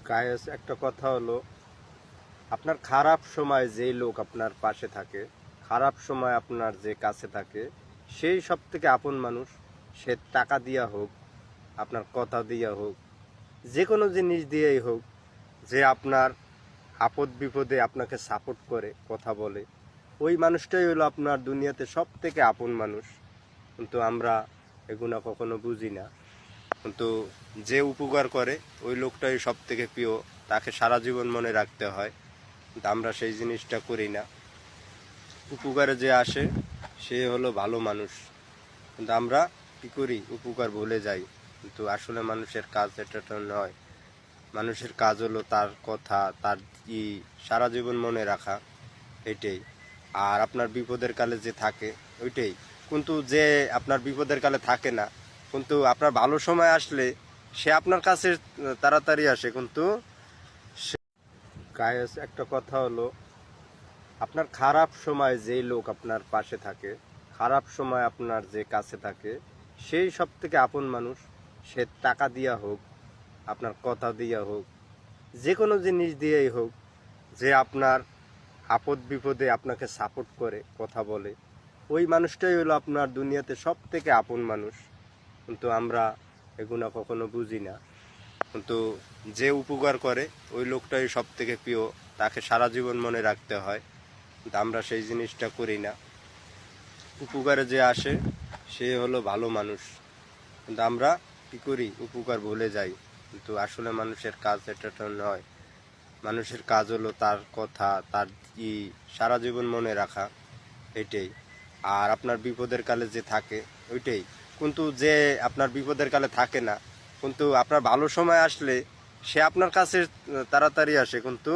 Guys একটা কথা হলো, আপনার খারাপ সময় যেই লোক আপনার পাশে থাকে, খারাপ সময় আপনার যে কাছে থাকে, সেই সব থেকে আপন মানুষ। সে টাকা দিয়া হোক, আপনার কথা দিয়া হোক, যে কোনো জিনিস দিয়েই হোক, যে আপনার আপদ বিপদে আপনাকে সাপোর্ট করে, কথা বলে, ওই মানুষটাই হলো আপনার দুনিয়াতে সব থেকে আপন মানুষ। কিন্তু আমরা এগুলো কখনো বুঝি না। কিন্তু যে উপকার করে ওই লোকটাই সব থেকে প্রিয়, তাকে সারা জীবন মনে রাখতে হয়। কিন্তু আমরা সেই জিনিসটা করি না। উপকারে যে আসে সে হলো ভালো মানুষ, কিন্তু আমরা কী করি, উপকার ভুলে যাই। কিন্তু আসলে মানুষের কাজ এটা তো নয়। মানুষের কাজ হলো তার কথা, তার সারা জীবন মনে রাখা, এটাই। আর আপনার বিপদের কালে যে থাকে ওইটাই। কিন্তু যে আপনার বিপদের কালে থাকে না, কিন্তু আপনার ভালো সময় আসলে সে আপনার কাছে তাড়াতাড়ি আসে। কিন্তু গায়েস একটা কথা হলো, আপনার খারাপ সময় যেই লোক আপনার পাশে থাকে, খারাপ সময় আপনার যে কাছে থাকে, সেই সব থেকে আপন মানুষ। সে টাকা দিয়া হোক, আপনার কথা দিয়া হোক, যে কোনো জিনিস দিয়েই হোক, যে আপনার আপদ বিপদে আপনাকে সাপোর্ট করে, কথা বলে, ওই মানুষটাই হলো আপনার দুনিয়াতে সব থেকে আপন মানুষ। কিন্তু আমরা এগুলো কখনো বুঝি না। কিন্তু যে উপকার করে ওই লোকটাই সব থেকে প্রিয়, তাকে সারা জীবন মনে রাখতে হয়। কিন্তু আমরা সেই জিনিসটা করি না। উপকারে যে আসে সে হলো ভালো মানুষ, কিন্তু আমরা কী করি, উপকার ভুলে যাই। কিন্তু আসলে মানুষের কাজ এটা তো নয়। মানুষের কাজ হলো তার কথা, তার সারা জীবন মনে রাখা, এটাই। আর আপনার বিপদের কালে যে থাকে ওইটাই। কিন্তু যে আপনার বিপদের কালে থাকে না, কিন্তু আপনার ভালো সময় আসলে সে আপনার কাছে তাড়াতাড়ি আসে। কিন্তু